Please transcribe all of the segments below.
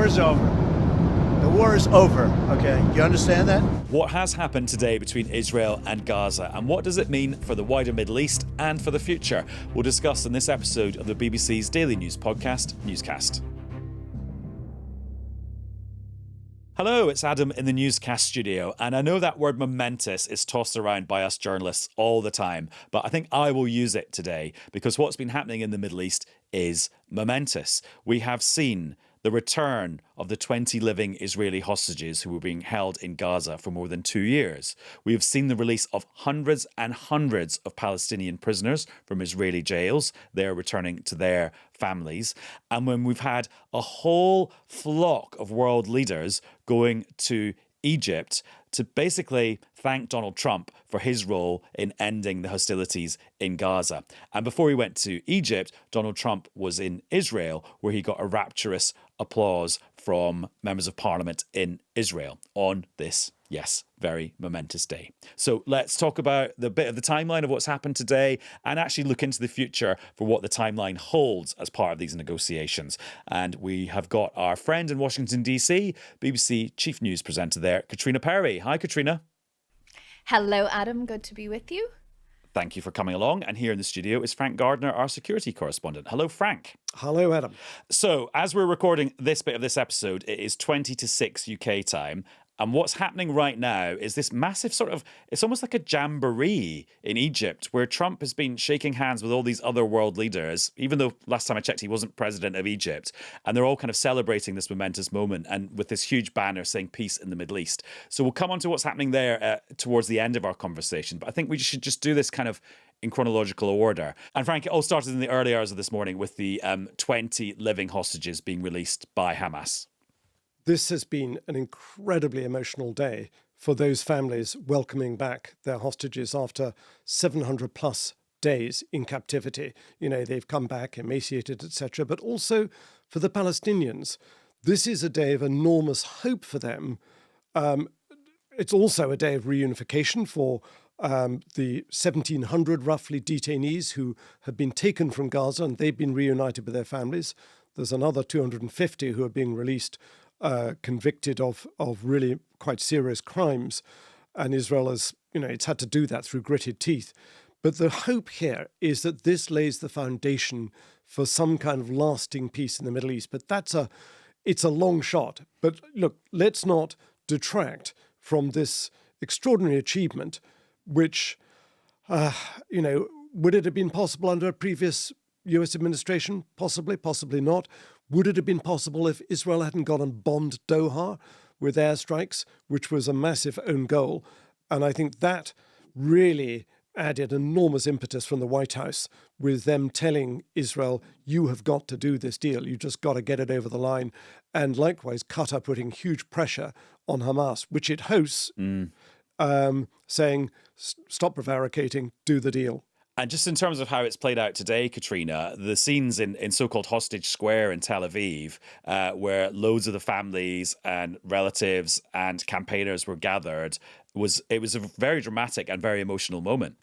war is over. The war is over, okay? You understand that? What has happened today between Israel and Gaza, and what does it mean for the wider Middle East and for the future? We'll discuss in this episode of the BBC's daily news podcast, Newscast. Hello, it's Adam in the Newscast studio, and I know that word momentous is tossed around by us journalists all the time, but I think I will use it today because what's been happening in the Middle East is momentous. We have seen the return of the 20 living Israeli hostages who were being held in Gaza for more than 2 years. We have seen the release of hundreds and hundreds of Palestinian prisoners from Israeli jails. They're returning to their families. And when we've had a whole flock of world leaders going to Egypt to basically thank Donald Trump for his role in ending the hostilities in Gaza. And before he went to Egypt, Donald Trump was in Israel, where he got a rapturous applause from members of parliament in Israel on this, yes, very momentous day. So let's talk about the bit of the timeline of what's happened today and actually look into the future for what the timeline holds as part of these negotiations. And we have got our friend in Washington, DC, BBC Chief News Presenter there, Caitríona Perry. Hi, Caitríona. Hello, Adam. Good to be with you. Thank you for coming along. And here in the studio is Frank Gardner, our security correspondent. Hello, Frank. Hello, Adam. So as we're recording this bit of this episode, it is 20 to 6 UK time. And what's happening right now is this massive sort of, it's almost like a jamboree in Egypt where Trump has been shaking hands with all these other world leaders, even though last time I checked, he wasn't president of Egypt. And they're all kind of celebrating this momentous moment and with this huge banner saying peace in the Middle East. So we'll come on to what's happening there towards the end of our conversation. But I think we should just do this kind of in chronological order. And Frank, it all started in the early hours of this morning with the 20 living hostages being released by Hamas. This has been an incredibly emotional day for those families welcoming back their hostages after 700 plus days in captivity. You know, they've come back emaciated, etc. But also for the Palestinians, this is a day of enormous hope for them. It's also a day of reunification for the 1,700 roughly detainees who have been taken from Gaza and they've been reunited with their families. There's another 250 who are being released convicted of really quite serious crimes. And Israel has, it's had to do that through gritted teeth. But the hope here is that this lays the foundation for some kind of lasting peace in the Middle East. But it's a long shot. But look, let's not detract from this extraordinary achievement, which, would it have been possible under a previous US administration? Possibly, possibly not. Would it have been possible if Israel hadn't gone and bombed Doha with airstrikes, which was a massive own goal? And I think that really added enormous impetus from the White House with them telling Israel, you have got to do this deal. You just got to get it over the line. And likewise, Qatar putting huge pressure on Hamas, which it hosts, saying, stop prevaricating, do the deal. And just in terms of how it's played out today, Caitríona, the scenes in so-called Hostage Square in Tel Aviv, where loads of the families and relatives and campaigners were gathered, it was a very dramatic and very emotional moment.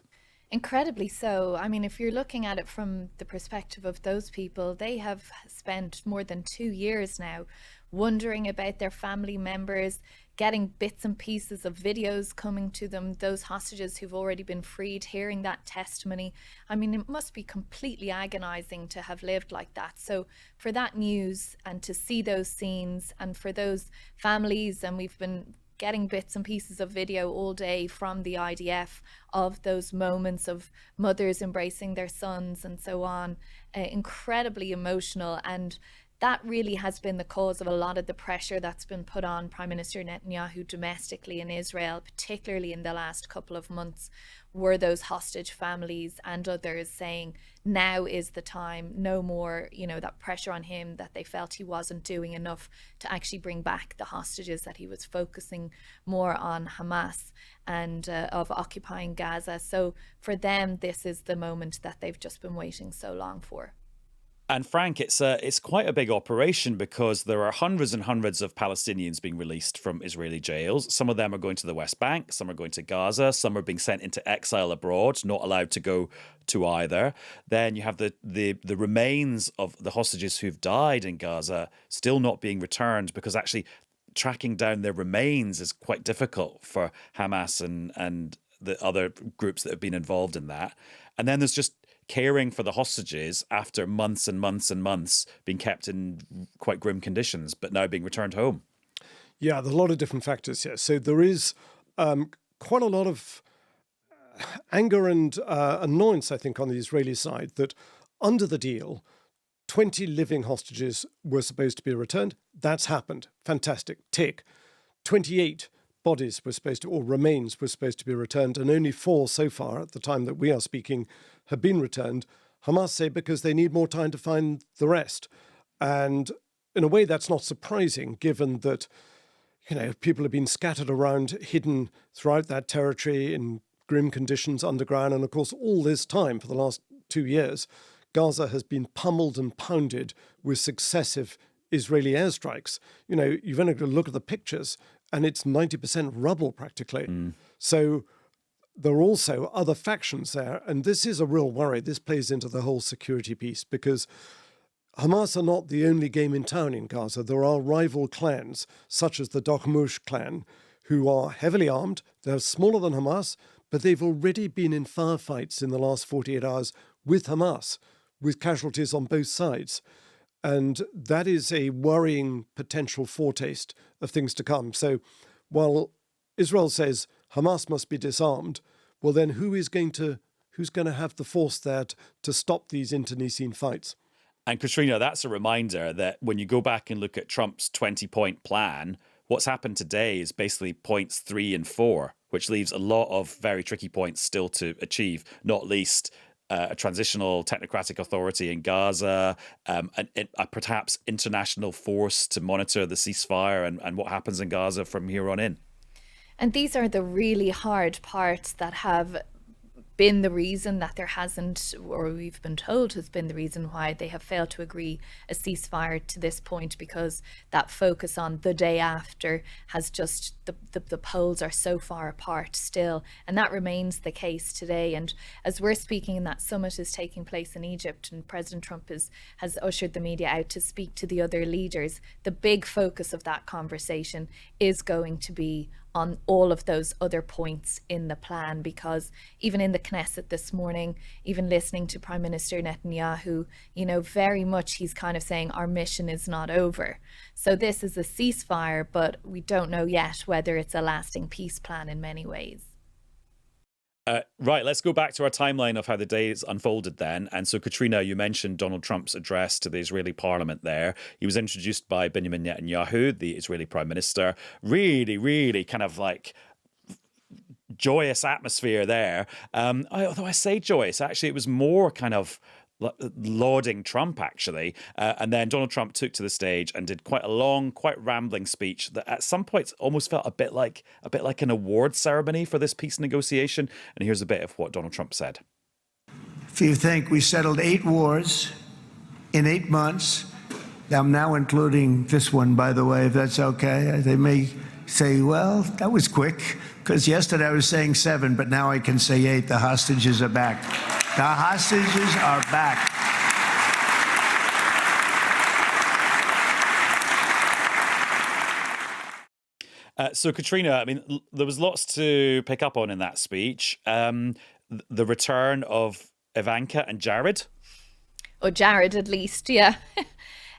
Incredibly so. I mean, if you're looking at it from the perspective of those people, they have spent more than 2 years now wondering about their family members, getting bits and pieces of videos coming to them, those hostages who've already been freed, hearing that testimony. I mean, it must be completely agonizing to have lived like that. So for that news and to see those scenes and for those families, and we've been getting bits and pieces of video all day from the IDF of those moments of mothers embracing their sons and so on, incredibly emotional. And that really has been the cause of a lot of the pressure that's been put on Prime Minister Netanyahu domestically in Israel, particularly in the last couple of months, were those hostage families and others saying now is the time, no more, that pressure on him that they felt he wasn't doing enough to actually bring back the hostages, that he was focusing more on Hamas and of occupying Gaza. So for them, this is the moment that they've just been waiting so long for. And Frank, it's quite a big operation because there are hundreds and hundreds of Palestinians being released from Israeli jails. Some of them are going to the West Bank, some are going to Gaza, some are being sent into exile abroad, not allowed to go to either. Then you have the remains of the hostages who've died in Gaza still not being returned, because actually tracking down their remains is quite difficult for Hamas and the other groups that have been involved in that. And then there's just caring for the hostages after months and months and months being kept in quite grim conditions, but now being returned home. Yeah, there's a lot of different factors here. So there is quite a lot of anger and annoyance, I think, on the Israeli side that under the deal, 20 living hostages were supposed to be returned. That's happened. Fantastic. Tick. 28 bodies were supposed to, or remains were supposed to be returned, and only 4 so far at the time that we are speaking have been returned. Hamas say because they need more time to find the rest. And in a way, that's not surprising, given that, people have been scattered around, hidden throughout that territory in grim conditions underground. And of course, all this time for the last 2 years, Gaza has been pummeled and pounded with successive Israeli airstrikes. You've only got to look at the pictures and it's 90% rubble practically. So there are also other factions there. And this is a real worry. This plays into the whole security piece because Hamas are not the only game in town in Gaza. There are rival clans, such as the Dokhmush clan, who are heavily armed. They're smaller than Hamas, but they've already been in firefights in the last 48 hours with Hamas, with casualties on both sides. And that is a worrying potential foretaste of things to come. So while Israel says Hamas must be disarmed, well then who's going to have the force there to stop these internecine fights? And Caitríona, that's a reminder that when you go back and look at Trump's 20-point plan, what's happened today is basically points 3 and 4, which leaves a lot of very tricky points still to achieve, not least a transitional technocratic authority in Gaza, a perhaps international force to monitor the ceasefire and what happens in Gaza from here on in. And these are the really hard parts that have been the reason that there hasn't, or we've been told has been the reason why they have failed to agree a ceasefire to this point, because that focus on the day after has just, the poles are so far apart still, and that remains the case today. And as we're speaking, and that summit is taking place in Egypt, and President Trump has ushered the media out to speak to the other leaders, the big focus of that conversation is going to be on all of those other points in the plan, because even in the Knesset this morning, even listening to Prime Minister Netanyahu, very much he's kind of saying our mission is not over. So this is a ceasefire, but we don't know yet whether it's a lasting peace plan in many ways. Right, let's go back to our timeline of how the days unfolded then. And so, Caitríona, you mentioned Donald Trump's address to the Israeli parliament there. He was introduced by Benjamin Netanyahu, the Israeli prime minister. Really, really kind of like joyous atmosphere there. Although I say joyous, actually, it was more kind of lauding Trump, actually. And then Donald Trump took to the stage and did quite a long, quite rambling speech that at some points almost felt a bit like an award ceremony for this peace negotiation. And here's a bit of what Donald Trump said. If you think we settled 8 wars in 8 months, I'm now including this one, by the way, if that's okay. They may say, well, that was quick, because yesterday I was saying 7, but now I can say 8. The hostages are back. The hostages are back. So, Caitríona, I mean, there was lots to pick up on in that speech. The return of Ivanka and Jared. Or Jared, at least, yeah.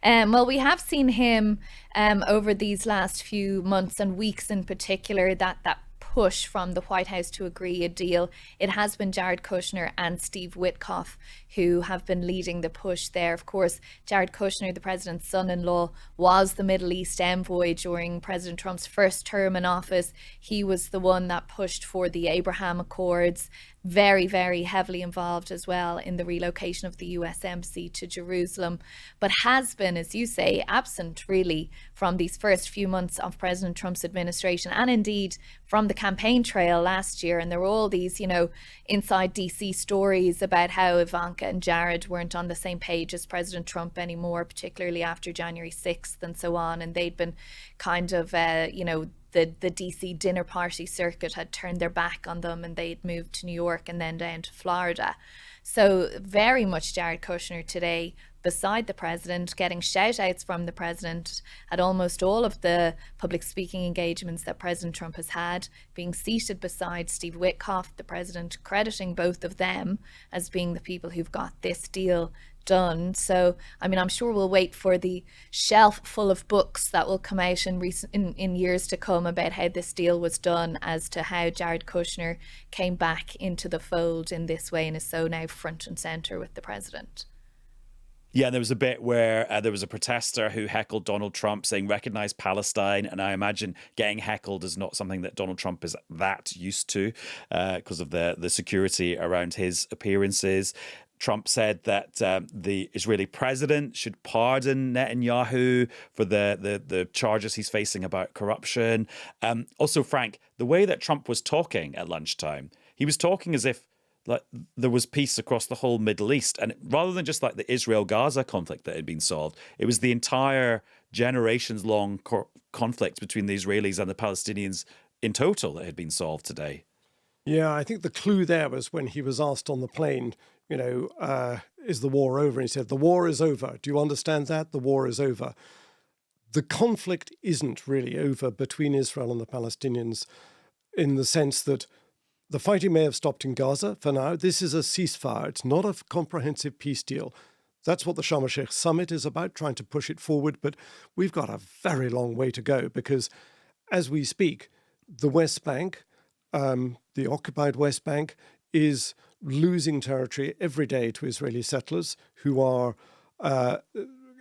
Well, we have seen him over these last few months and weeks in particular, that push from the White House to agree a deal. It has been Jared Kushner and Steve Witkoff who have been leading the push there. Of course, Jared Kushner, the president's son-in-law, was the Middle East envoy during President Trump's first term in office. He was the one that pushed for the Abraham Accords very, very heavily involved as well in the relocation of the US Embassy to Jerusalem, but has been, as you say, absent really from these first few months of President Trump's administration, and indeed from the campaign trail last year. And there were all these, inside DC stories about how Ivanka and Jared weren't on the same page as President Trump anymore, particularly after January 6th and so on. And they'd been kind of, the DC dinner party circuit had turned their back on them, and they'd moved to New York and then down to Florida. So very much Jared Kushner today beside the president, getting shout outs from the president at almost all of the public speaking engagements that President Trump has had, being seated beside Steve Witkoff, the president, crediting both of them as being the people who've got this deal done. So, I'm sure we'll wait for the shelf full of books that will come out in years to come about how this deal was done, as to how Jared Kushner came back into the fold in this way and is so now front and center with the president. Yeah, there was a bit where there was a protester who heckled Donald Trump saying, recognize Palestine. And I imagine getting heckled is not something that Donald Trump is that used to because of the security around his appearances. Trump said that the Israeli president should pardon Netanyahu for the charges he's facing about corruption. Also, Frank, the way that Trump was talking at lunchtime, he was talking as if there was peace across the whole Middle East. And rather than just the Israel-Gaza conflict that had been solved, it was the entire generations-long conflict between the Israelis and the Palestinians in total that had been solved today. Yeah, I think the clue there was when he was asked on the plane, is the war over? And he said, the war is over. Do you understand that? The war is over. The conflict isn't really over between Israel and the Palestinians, in the sense that the fighting may have stopped in Gaza for now. This is a ceasefire. It's not a comprehensive peace deal. That's what the Sharm el-Sheikh summit is about, trying to push it forward. But we've got a very long way to go, because as we speak, the West Bank, the occupied West Bank, is losing territory every day to Israeli settlers who are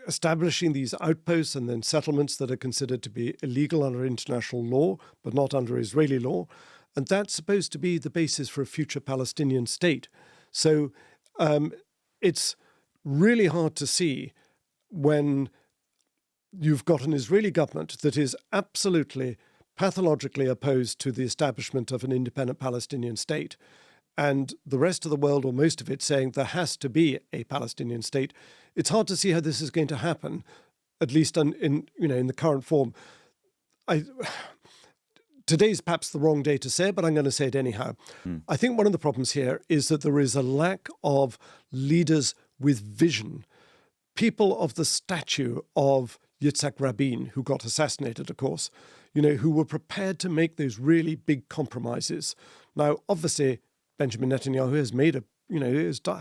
establishing these outposts and then settlements that are considered to be illegal under international law, but not under Israeli law. And that's supposed to be the basis for a future Palestinian state. So it's really hard to see when you've got an Israeli government that is absolutely pathologically opposed to the establishment of an independent Palestinian state, and the rest of the world, or most of it, saying there has to be a Palestinian state. It's hard to see how this is going to happen, at least in the current form. Today's perhaps the wrong day to say it, but I'm going to say it anyhow. I think one of the problems here is that there is a lack of leaders with vision, people of the stature of Yitzhak Rabin, who got assassinated, of course, who were prepared to make those really big compromises. Now, obviously, Benjamin Netanyahu has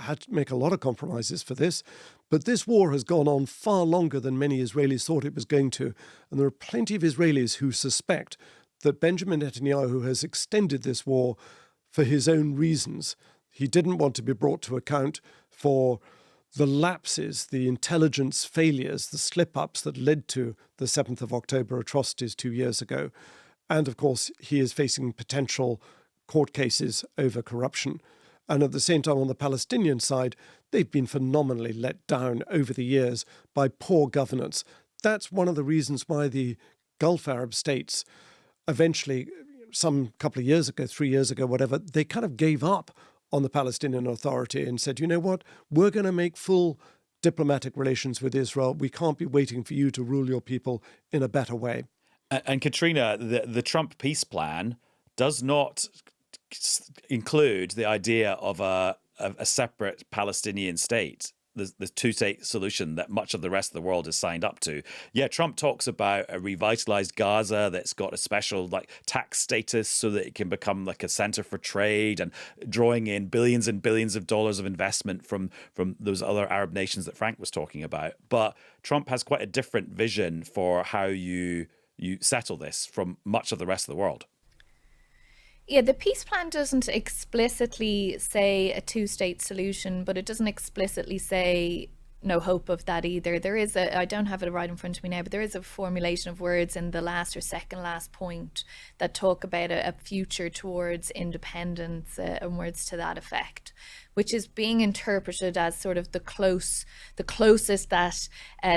had to make a lot of compromises for this, but this war has gone on far longer than many Israelis thought it was going to. And there are plenty of Israelis who suspect that Benjamin Netanyahu has extended this war for his own reasons. He didn't want to be brought to account for the lapses, the intelligence failures, the slip-ups that led to the 7th of October atrocities 2 years ago. And of course, he is facing potential court cases over corruption. And at the same time, on the Palestinian side, they've been phenomenally let down over the years by poor governance. That's one of the reasons why the Gulf Arab states eventually, some couple of years ago, 3 years ago, whatever, they kind of gave up on the Palestinian Authority and said, you know what, we're going to make full diplomatic relations with Israel. We can't be waiting for you to rule your people in a better way. And Katrina, the Trump peace plan does not include the idea of a separate Palestinian state, the two-state solution that much of the rest of the world has signed up to. Yeah, Trump talks about a revitalized Gaza that's got a special tax status so that it can become a center for trade, and drawing in billions and billions of dollars of investment from those other Arab nations that Frank was talking about. But Trump has quite a different vision for how you settle this from much of the rest of the world. Yeah, the peace plan doesn't explicitly say a two-state solution, but it doesn't explicitly say no hope of that either. There is I don't have it right in front of me now, but there is a formulation of words in the last or second last point that talk about a future towards independence, and words to that effect, which is being interpreted as sort of the closest that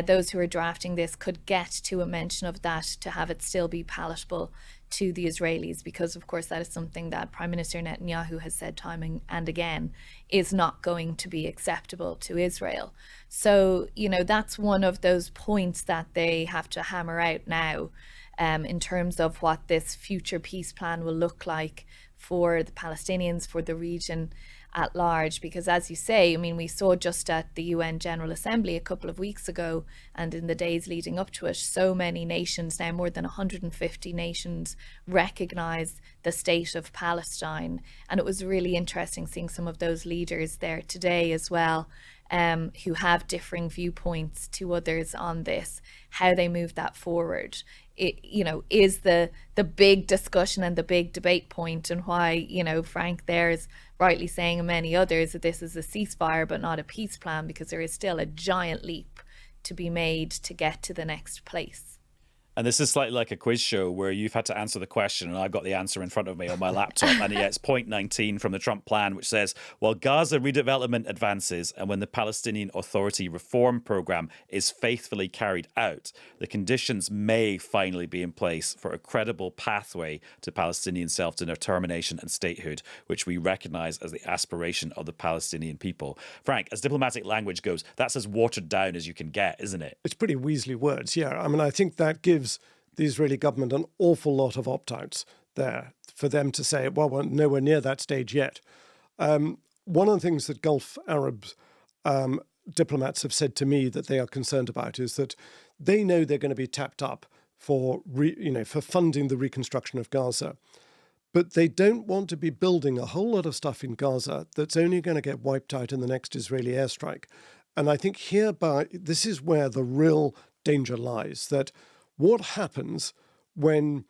those who are drafting this could get to a mention of that, to have it still be palatable to the Israelis, because of course that is something that Prime Minister Netanyahu has said time and again is not going to be acceptable to Israel. So, that's one of those points that they have to hammer out now, in terms of what this future peace plan will look like for the Palestinians, for the region at large. Because as you say, we saw just at the UN General Assembly a couple of weeks ago, and in the days leading up to it, so many nations, now more than 150 nations, recognise the state of Palestine. And it was really interesting seeing some of those leaders there today as well, who have differing viewpoints to others on this, how they move that forward. It, is the big discussion and the big debate point, and why, Frank there is rightly saying, and many others, that this is a ceasefire but not a peace plan, because there is still a giant leap to be made to get to the next place. And this is slightly like a quiz show where you've had to answer the question and I've got the answer in front of me on my laptop. And yeah, it's point 19 from the Trump plan, which says, while Gaza redevelopment advances and when the Palestinian Authority reform program is faithfully carried out, the conditions may finally be in place for a credible pathway to Palestinian self-determination and statehood, which we recognize as the aspiration of the Palestinian people. Frank, as diplomatic language goes, that's as watered down as you can get, isn't it? It's pretty Weasley words, yeah. I think that gives the Israeli government an awful lot of opt-outs there for them to say, well, we're nowhere near that stage yet. One of the things that Gulf Arab diplomats have said to me that they are concerned about is that they know they're going to be tapped up for funding the reconstruction of Gaza. But they don't want to be building a whole lot of stuff in Gaza that's only going to get wiped out in the next Israeli airstrike. And I think this is where the real danger lies, that what happens when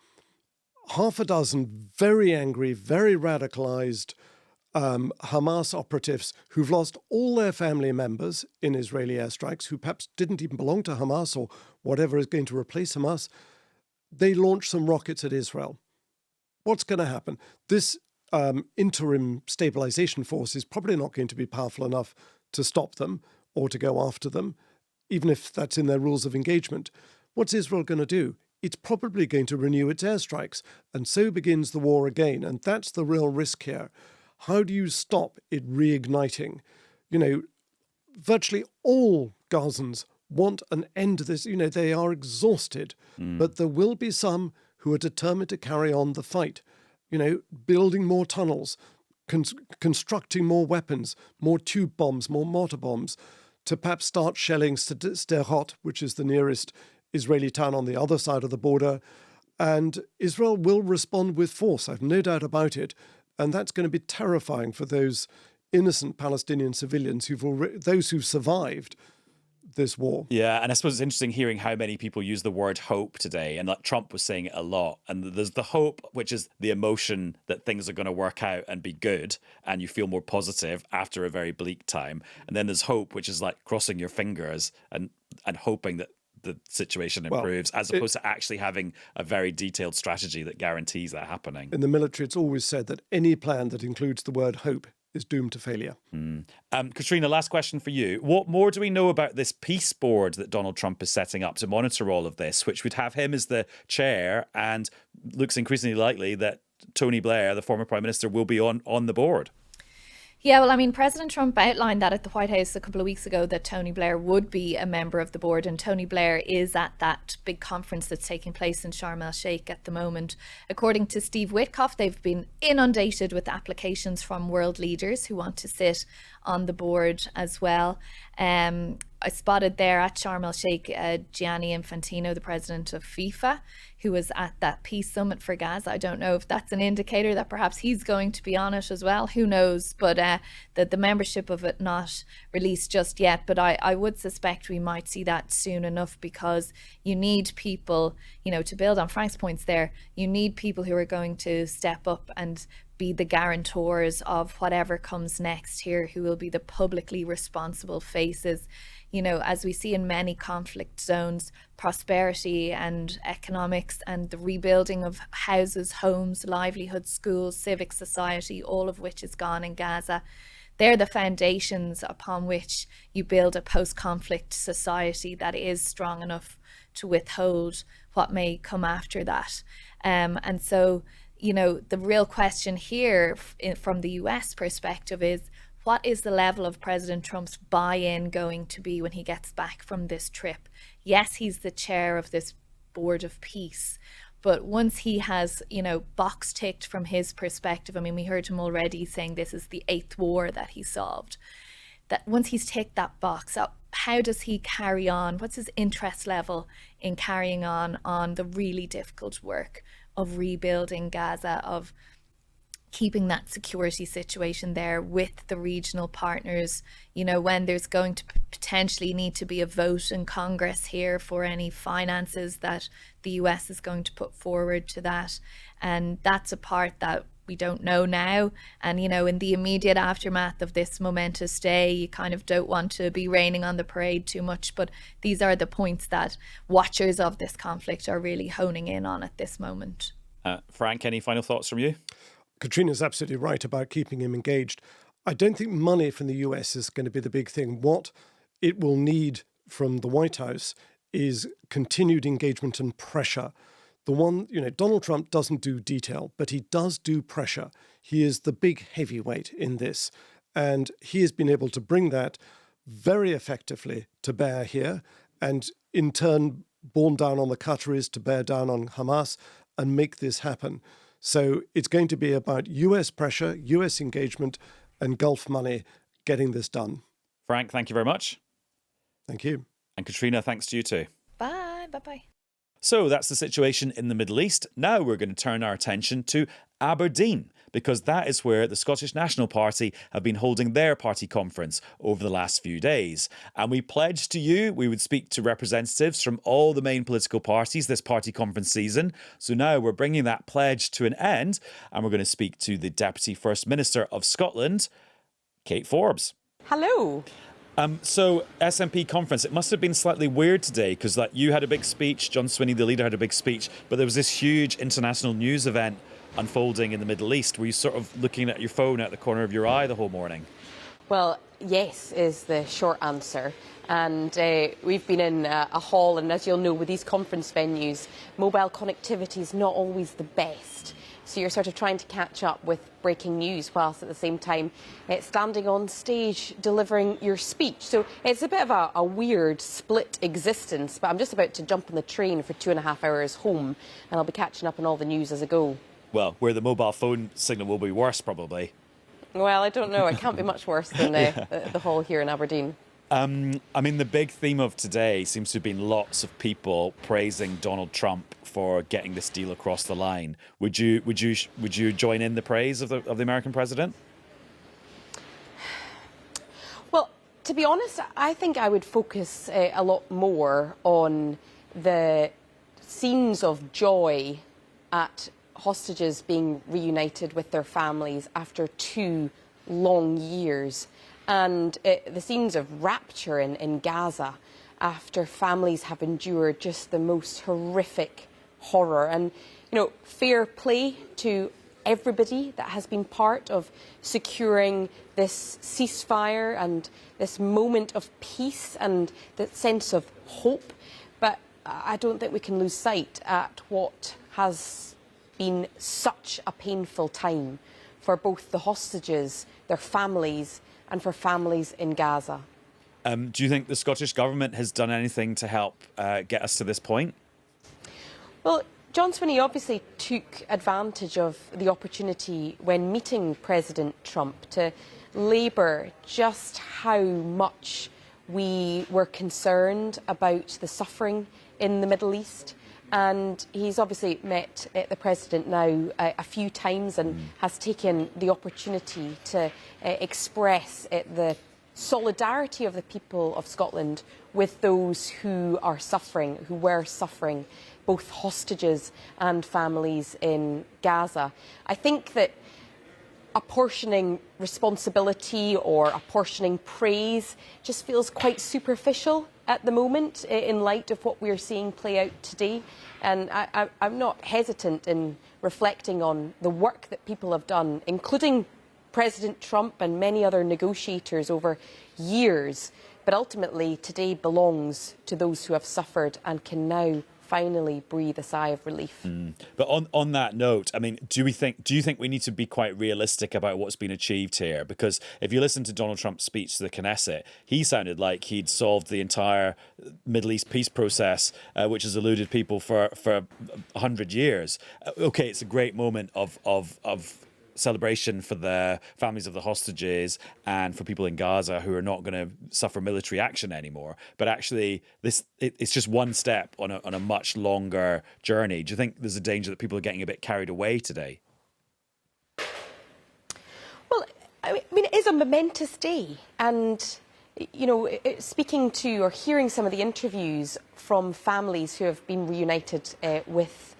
half a dozen very angry, very radicalized Hamas operatives who've lost all their family members in Israeli airstrikes, who perhaps didn't even belong to Hamas or whatever is going to replace Hamas, they launch some rockets at Israel. What's going to happen? This interim stabilization force is probably not going to be powerful enough to stop them or to go after them, even if that's in their rules of engagement. What's Israel going to do? It's probably going to renew its airstrikes, and so begins the war again. And that's the real risk here. How do you stop it reigniting? Virtually all Gazans want an end to this. They are exhausted, but there will be some who are determined to carry on the fight, building more tunnels, constructing more weapons, more tube bombs, more mortar bombs, to perhaps start shelling Sderot, which is the nearest Israeli town on the other side of the border. And Israel will respond with force, I've no doubt about it. And that's going to be terrifying for those innocent Palestinian civilians, those who've survived this war. Yeah, and I suppose it's interesting hearing how many people use the word hope today, and like Trump was saying it a lot. And there's the hope, which is the emotion that things are going to work out and be good, and you feel more positive after a very bleak time. And then there's hope, which is like crossing your fingers and hoping that the situation improves, as opposed to actually having a very detailed strategy that guarantees that happening. In the military, it's always said that any plan that includes the word hope is doomed to failure. Katrina, last question for you. What more do we know about this peace board that Donald Trump is setting up to monitor all of this, which would have him as the chair, and looks increasingly likely that Tony Blair, the former Prime Minister, will be on the board? Yeah, well, President Trump outlined that at the White House a couple of weeks ago, that Tony Blair would be a member of the board, and Tony Blair is at that big conference that's taking place in Sharm el-Sheikh at the moment. According to Steve Witkoff, they've been inundated with applications from world leaders who want to sit on the board as well. I spotted there at Sharm el-Sheikh Gianni Infantino, the president of FIFA, who was at that peace summit for Gaza. I don't know if that's an indicator that perhaps he's going to be on it as well. Who knows? But the membership of it not released just yet. But I would suspect we might see that soon enough, because you need people, to build on Frank's points there, you need people who are going to step up and be the guarantors of whatever comes next here, who will be the publicly responsible faces. you know, as we see in many conflict zones, prosperity and economics and the rebuilding of houses, homes, livelihoods, schools, civic society, all of which is gone in Gaza. They're the foundations upon which you build a post-conflict society that is strong enough to withhold what may come after that. And so, you know, the real question here from the US perspective is, what is the level of President Trump's buy-in going to be when he gets back from this trip? Yes, he's the chair of this board of peace, but once he has, you know, box ticked from his perspective, I mean, we heard him already saying this is the 8th war that he solved, that once he's ticked that box up, how does he carry on? What's his interest level in carrying on the really difficult work of rebuilding Gaza, of keeping that security situation there with the regional partners, you know, when there's going to potentially need to be a vote in Congress here for any finances that the US is going to put forward to that. And that's a part that we don't know now. And, you know, in the immediate aftermath of this momentous day, you kind of don't want to be raining on the parade too much. But these are the points that watchers of this conflict are really honing in on at this moment. Frank, any final thoughts from you? Katrina's absolutely right about keeping him engaged. I don't think money from the US is going to be the big thing. What it will need from the White House is continued engagement and pressure. The one, you know, Donald Trump doesn't do detail, but he does do pressure. He is the big heavyweight in this. And he has been able to bring that very effectively to bear here, and in turn borne down on the Qataris to bear down on Hamas and make this happen. So it's going to be about US pressure, US engagement, and Gulf money getting this done. Frank, thank you very much. Thank you. And Caitríona, thanks to you too. Bye. Bye-bye. So that's the situation in the Middle East. Now we're going to turn our attention to Aberdeen, because that is where the Scottish National Party have been holding their party conference over the last few days. And we pledged to you we would speak to representatives from all the main political parties this party conference season. So now we're bringing that pledge to an end, and we're going to speak to the Deputy First Minister of Scotland, Kate Forbes. Hello. So SNP conference, it must have been slightly weird today because you had a big speech, John Swinney, the leader, had a big speech, but there was this huge international news event unfolding in the Middle East. Were you sort of looking at your phone out the corner of your eye the whole morning? Well, yes is the short answer. And we've been in a hall, and as you'll know, with these conference venues, mobile connectivity is not always the best. So you're sort of trying to catch up with breaking news whilst at the same time standing on stage delivering your speech. So it's a bit of a weird split existence, but I'm just about to jump on the train for 2.5 hours home, and I'll be catching up on all the news as I go. Well, where the mobile phone signal will be worse, probably. Well, I don't know. It can't be much worse than the hall here in Aberdeen. I mean, the big theme of today seems to have been lots of people praising Donald Trump for getting this deal across the line. Would you join in the praise of the American president? Well, to be honest, I think I would focus a lot more on the scenes of joy at hostages being reunited with their families after 2 long years, and the scenes of rapture in Gaza after families have endured just the most horrific horror. And, you know, fair play to everybody that has been part of securing this ceasefire and this moment of peace and the sense of hope. But I don't think we can lose sight at what has been such a painful time for both the hostages, their families, and for families in Gaza. Do you think the Scottish Government has done anything to help get us to this point? Well, John Swinney obviously took advantage of the opportunity when meeting President Trump to labour just how much we were concerned about the suffering in the Middle East. And he's obviously met the President now a few times and has taken the opportunity to express the solidarity of the people of Scotland with those who are suffering, who were suffering, both hostages and families in Gaza. I think that apportioning responsibility or apportioning praise just feels quite superficial at the moment in light of what we're seeing play out today. And I'm not hesitant in reflecting on the work that people have done, including President Trump and many other negotiators over years. But ultimately, today belongs to those who have suffered and can now finally breathe a sigh of relief. But on that note, I mean, do you think we need to be quite realistic about what's been achieved here? Because if you listen to Donald Trump's speech to the Knesset, he sounded like he'd solved the entire Middle East peace process, which has eluded people for 100 years. Okay, it's a great moment of celebration for the families of the hostages and for people in Gaza who are not going to suffer military action anymore. But actually, it's just one step on a much longer journey. Do you think there's a danger that people are getting a bit carried away today? Well, I mean, it is a momentous day. And, you know, speaking to or hearing some of the interviews from families who have been reunited with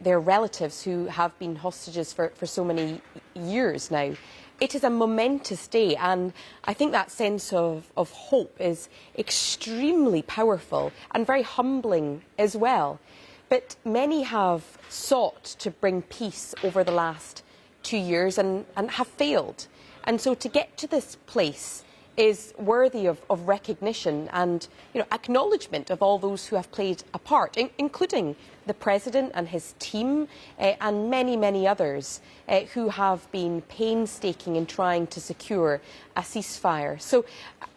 their relatives who have been hostages for so many years now. It is a momentous day, and I think that sense of hope is extremely powerful and very humbling as well. But many have sought to bring peace over the last 2 years and have failed. And so to get to this place is worthy of recognition and, you know, acknowledgement of all those who have played a part, including the President and his team and many, many others who have been painstaking in trying to secure a ceasefire. So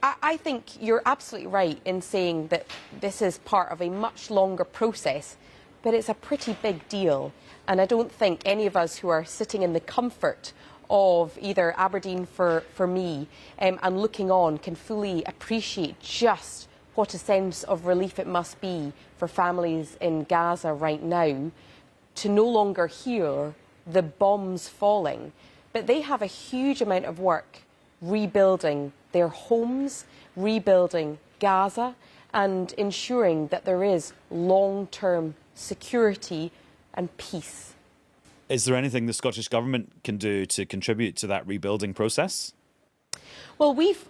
I think you're absolutely right in saying that this is part of a much longer process, but it's a pretty big deal. And I don't think any of us who are sitting in the comfort of either Aberdeen for me and looking on can fully appreciate just what a sense of relief it must be for families in Gaza right now to no longer hear the bombs falling. But they have a huge amount of work rebuilding their homes, rebuilding Gaza, and ensuring that there is long-term security and peace. Is there anything the Scottish Government can do to contribute to that rebuilding process? Well, we've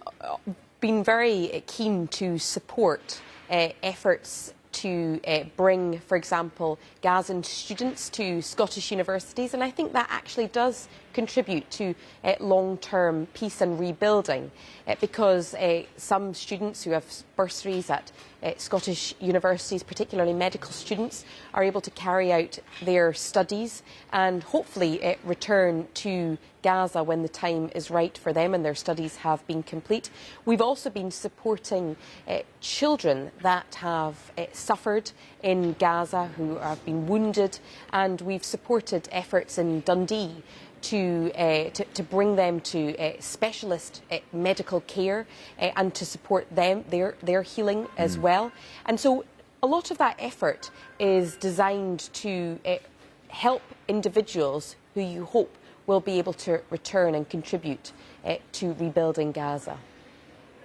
been very keen to support efforts to bring, for example, Gazan students to Scottish universities, and I think that actually does contribute to long-term peace and rebuilding because some students who have bursaries at Scottish universities, particularly medical students, are able to carry out their studies and hopefully return to Gaza when the time is right for them and their studies have been complete. We've also been supporting children that have suffered in Gaza, who have been wounded, and we've supported efforts in Dundee to bring them to specialist medical care and to support them, their healing as well. And so a lot of that effort is designed to help individuals who you hope will be able to return and contribute to rebuilding Gaza.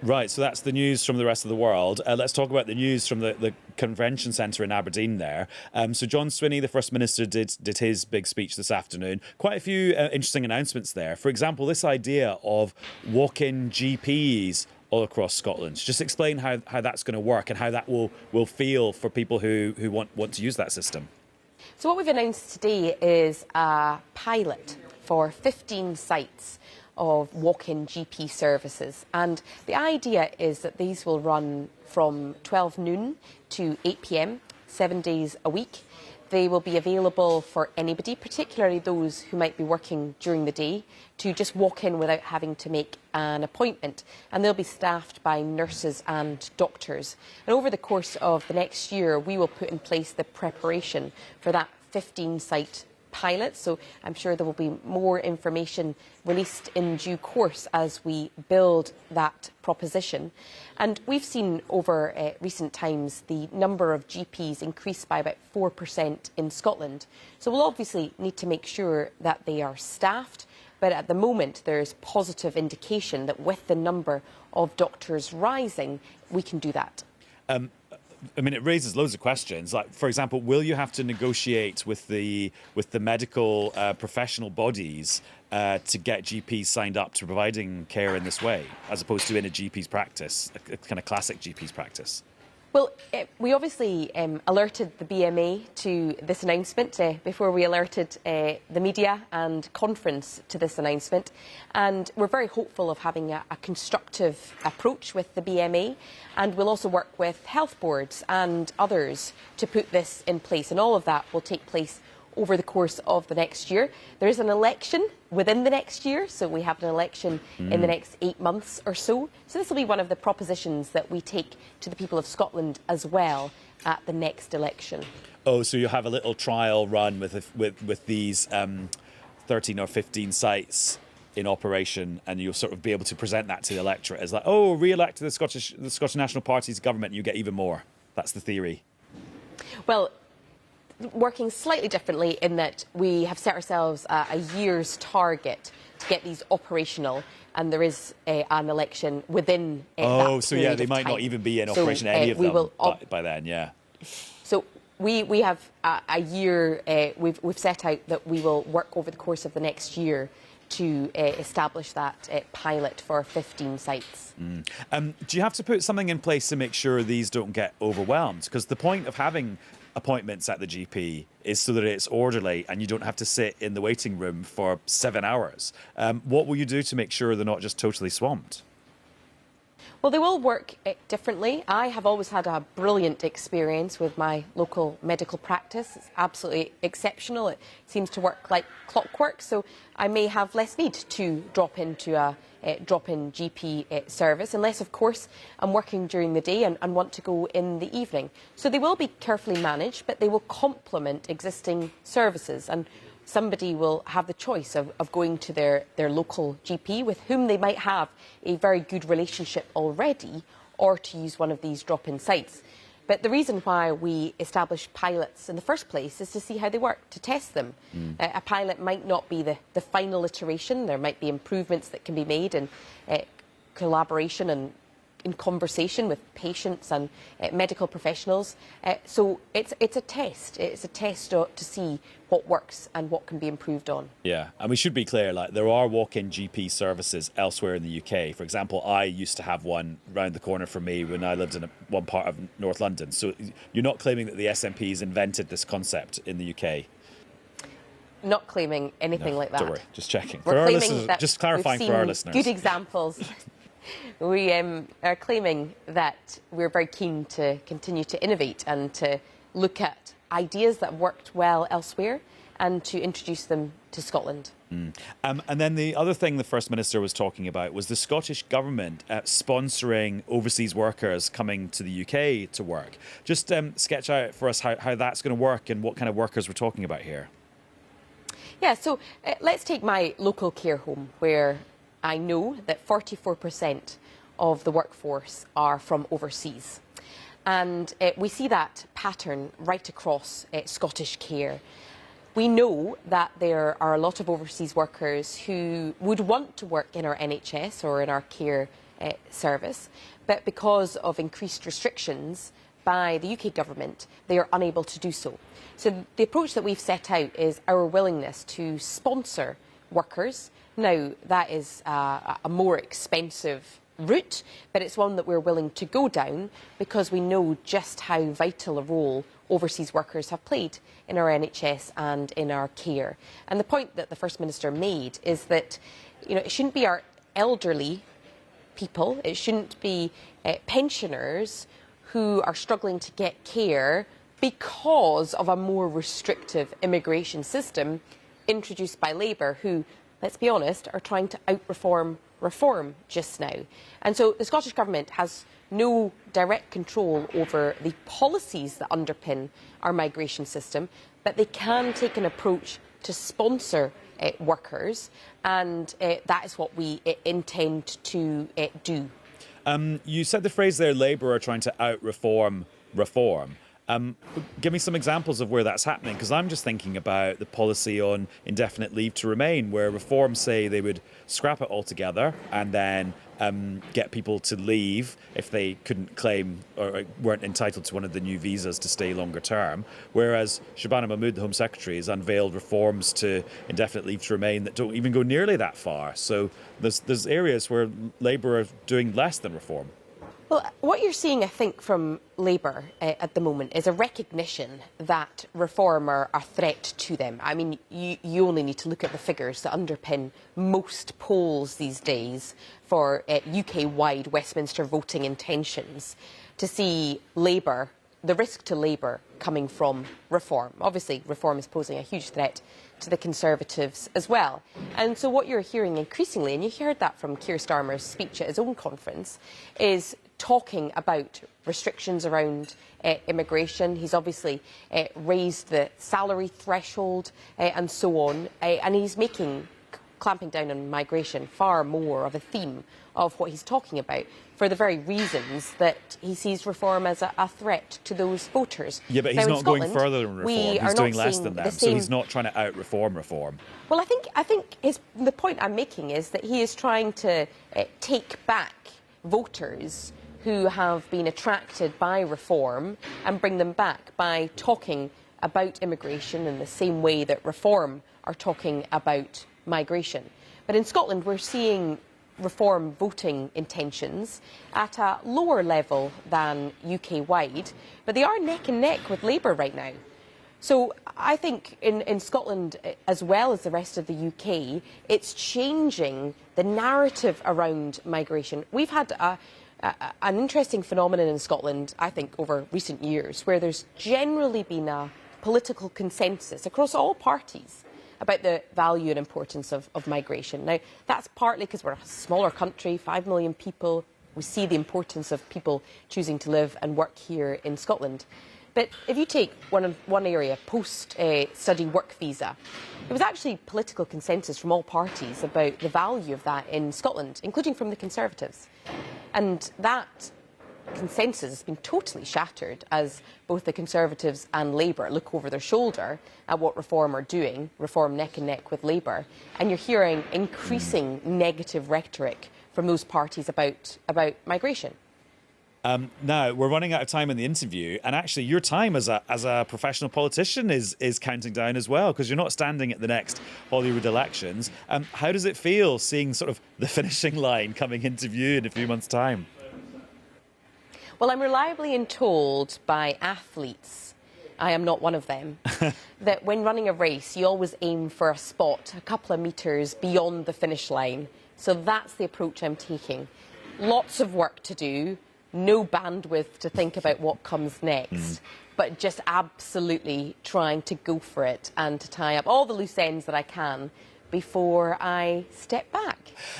Right, so that's the news from the rest of the world. Let's talk about the news from the convention centre in Aberdeen there. So John Swinney, the First Minister, did his big speech this afternoon. Quite a few interesting announcements there. For example, this idea of walk-in GPs all across Scotland. Just explain how that's going to work and how that will feel for people who want to use that system. So what we've announced today is a pilot for 15 sites of walk-in GP services, and the idea is that these will run from 12 noon to 8 p.m, 7 days a week. They will be available for anybody, particularly those who might be working during the day, to just walk in without having to make an appointment, and they'll be staffed by nurses and doctors. And over the course of the next year, we will put in place the preparation for that 15-site pilot, so I'm sure there will be more information released in due course as we build that proposition. And we've seen over recent times the number of GPs increase by about 4% in Scotland. So we'll obviously need to make sure that they are staffed, but at the moment there's positive indication that with the number of doctors rising, we can do that. I mean, it raises loads of questions. Like, for example, will you have to negotiate with the medical professional bodies to get GPs signed up to providing care in this way, as opposed to in a GP's practice, a kind of classic GP's practice? Well, we obviously alerted the BMA to this announcement before we alerted the media and conference to this announcement. And we're very hopeful of having a constructive approach with the BMA. And we'll also work with health boards and others to put this in place. And all of that will take place over the course of the next year. There is an election within the next year, so we have an election in the next 8 months or so. So this will be one of the propositions that we take to the people of Scotland as well at the next election. Oh, so you have a little trial run with these 13 or 15 sites in operation, and you'll sort of be able to present that to the electorate as like, oh, re-elect the Scottish National Party's government, and you get even more. That's the theory. Well, working slightly differently in that we have set ourselves a year's target to get these operational, and there is an election within that so yeah, they might time. not even be in operation, any of them by then, yeah. So we have a year, we've set out that we will work over the course of the next year to establish that pilot for 15 sites. Do you have to put something in place to make sure these don't get overwhelmed? Because the point of having appointments at the GP is so that it's orderly and you don't have to sit in the waiting room for 7 hours. What will you do to make sure they're not just totally swamped? Well, they will work differently. I have always had a brilliant experience with my local medical practice. It's absolutely exceptional. It seems to work like clockwork, so I may have less need to drop into a drop-in GP service, unless, of course, I'm working during the day and want to go in the evening. So they will be carefully managed, but they will complement existing services, and somebody will have the choice of going to their local GP with whom they might have a very good relationship already, or to use one of these drop-in sites. But the reason why we establish pilots in the first place is to see how they work, to test them. A pilot might not be the final iteration. There might be improvements that can be made in collaboration and in conversation with patients and medical professionals. So it's a test. It's a test to see what works and what can be improved on. Yeah, and we should be clear, like, there are walk-in GP services elsewhere in the UK. For example, I used to have one round the corner from me when I lived in one part of North London. So you're not claiming that the SNP's invented this concept in the UK? Not claiming anything like that. Don't worry, just checking. We're for our claiming listeners, that just clarifying we've for our seen listeners. good examples. We are claiming that we're very keen to continue to innovate and to look at ideas that have worked well elsewhere and to introduce them to Scotland. And then the other thing the First Minister was talking about was the Scottish Government sponsoring overseas workers coming to the UK to work. Just sketch out for us how that's going to work and what kind of workers we're talking about here. Yeah, so let's take my local care home, where I know that 44% of the workforce are from overseas. And we see that pattern right across Scottish care. We know that there are a lot of overseas workers who would want to work in our NHS or in our care service, but because of increased restrictions by the UK government, they are unable to do so. So the approach that we've set out is our willingness to sponsor workers. Now, that is a more expensive route, but it's one that we're willing to go down because we know just how vital a role overseas workers have played in our NHS and in our care. And the point that the First Minister made is that, you know, it shouldn't be our elderly people, it shouldn't be pensioners who are struggling to get care because of a more restrictive immigration system introduced by Labour, who, let's be honest, are trying to out-reform reform just now. And so the Scottish Government has no direct control over the policies that underpin our migration system, but they can take an approach to sponsor workers, and that is what we intend to do. You said the phrase there, Labour are trying to out-reform reform. Give me some examples of where that's happening, because I'm just thinking about the policy on indefinite leave to remain, where Reform say they would scrap it altogether and then get people to leave if they couldn't claim or weren't entitled to one of the new visas to stay longer term, whereas Shabana Mahmood, the Home Secretary, has unveiled reforms to indefinite leave to remain that don't even go nearly that far. So there's areas where Labour are doing less than reform. Well, what you're seeing, I think, from Labour at the moment is a recognition that reform are a threat to them. I mean, you only need to look at the figures that underpin most polls these days for UK-wide Westminster voting intentions to see Labour, the risk to Labour coming from reform. Obviously, reform is posing a huge threat to the Conservatives as well. And so what you're hearing increasingly, and you heard that from Keir Starmer's speech at his own conference, is talking about restrictions around immigration. He's obviously raised the salary threshold and so on, and he's making clamping down on migration far more of a theme of what he's talking about, for the very reasons that he sees reform as a threat to those voters. Yeah, but he's not going further than reform. He's doing less than them, so he's not trying to out-reform reform. Well, I think the point I'm making is that he is trying to take back voters who have been attracted by reform and bring them back by talking about immigration in the same way that reform are talking about migration. But in Scotland, we're seeing reform voting intentions at a lower level than UK-wide, but they are neck and neck with Labour right now. So I think in Scotland, as well as the rest of the UK, it's changing the narrative around migration. We've had an interesting phenomenon in Scotland, I think, over recent years, where there's generally been a political consensus across all parties about the value and importance of migration. Now, that's partly because we're a smaller country, 5 million people. We see the importance of people choosing to live and work here in Scotland. But if you take one area, post-study work visa, there was actually political consensus from all parties about the value of that in Scotland, including from the Conservatives. And that consensus has been totally shattered as both the Conservatives and Labour look over their shoulder at what Reform are doing, Reform neck and neck with Labour, and you're hearing increasing negative rhetoric from those parties about migration. Now, we're running out of time in the interview, and actually your time as a professional politician is counting down as well, because you're not standing at the next Holyrood elections. How does it feel seeing sort of the finishing line coming into view in a few months' time? Well, I'm reliably told by athletes, I am not one of them, that when running a race, you always aim for a spot a couple of metres beyond the finish line. So that's the approach I'm taking. Lots of work to do, no bandwidth to think about what comes next, but just absolutely trying to go for it and to tie up all the loose ends that I can before I step back.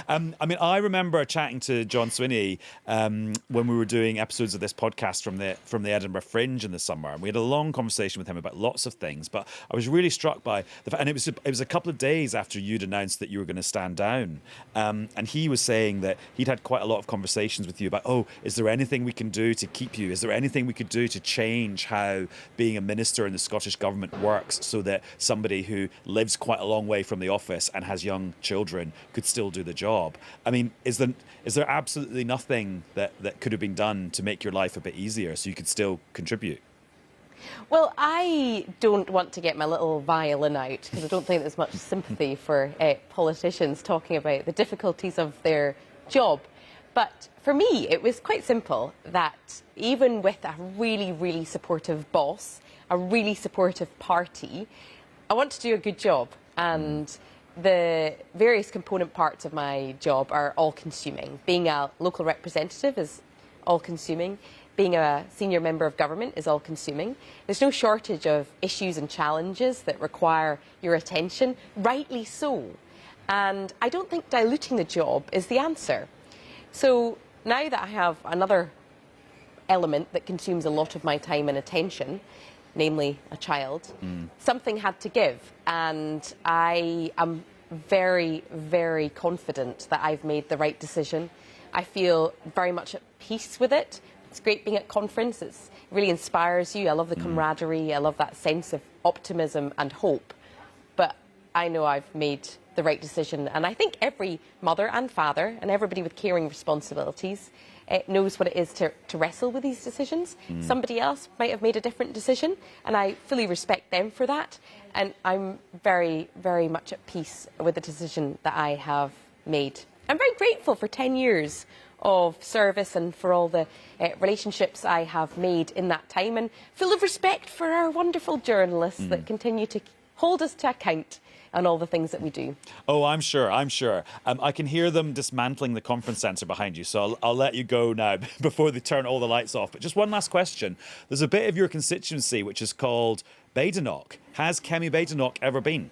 I mean, I remember chatting to John Swinney when we were doing episodes of this podcast from the Edinburgh Fringe in the summer, and we had a long conversation with him about lots of things. But I was really struck by the fact, and it was a couple of days after you'd announced that you were going to stand down, and he was saying that he'd had quite a lot of conversations with you about, oh, is there anything we can do to keep you? Is there anything we could do to change how being a minister in the Scottish Government works, so that somebody who lives quite a long way from the office and has young children could still do the job? I mean, is there absolutely nothing that could have been done to make your life a bit easier so you could still contribute? Well, I don't want to get my little violin out, because I don't think there's much sympathy for politicians talking about the difficulties of their job. But for me, it was quite simple that even with a really, really supportive boss, a really supportive party, I want to do a good job. And the various component parts of my job are all-consuming. Being a local representative is all-consuming. Being a senior member of government is all-consuming. There's no shortage of issues and challenges that require your attention, rightly so. And I don't think diluting the job is the answer. So now that I have another element that consumes a lot of my time and attention, namely a child, something had to give. And I am very, very confident that I've made the right decision. I feel very much at peace with it. It's great being at conference. It really inspires you. I love the camaraderie. I love that sense of optimism and hope. But I know I've made the right decision. And I think every mother and father and everybody with caring responsibilities knows what it is to wrestle with these decisions. Somebody else might have made a different decision, and I fully respect them for that. And I'm very, very much at peace with the decision that I have made. I'm very grateful for 10 years of service and for all the relationships I have made in that time, and full of respect for our wonderful journalists that continue to hold us to account on all the things that we do. Oh, I'm sure. I can hear them dismantling the conference centre behind you, so I'll let you go now before they turn all the lights off. But just one last question. There's a bit of your constituency which is called Badenoch. Has Kemi Badenoch ever been?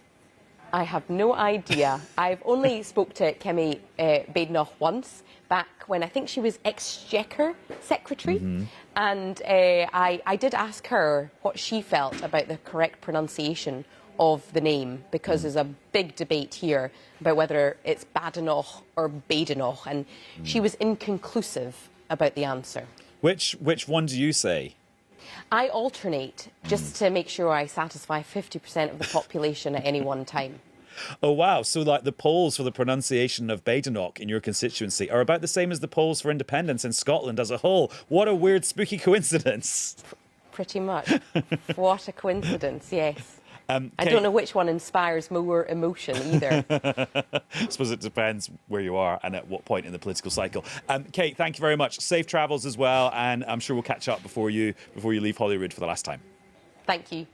I have no idea. I've only spoke to Kemi Badenoch once, back when I think she was Exchequer Secretary. And I did ask her what she felt about the correct pronunciation of the name, because there's a big debate here about whether it's Badenoch or Badenoch, and she was inconclusive about the answer. Which one do you say? I alternate just to make sure I satisfy 50% of the population at any one time. Oh, wow. So, like, the polls for the pronunciation of Badenoch in your constituency are about the same as the polls for independence in Scotland as a whole. What a weird, spooky coincidence. Pretty much. What a coincidence, yes. Kate, I don't know which one inspires more emotion either. I suppose it depends where you are and at what point in the political cycle. Kate, thank you very much. Safe travels as well, and I'm sure we'll catch up before you leave Holyrood for the last time. Thank you.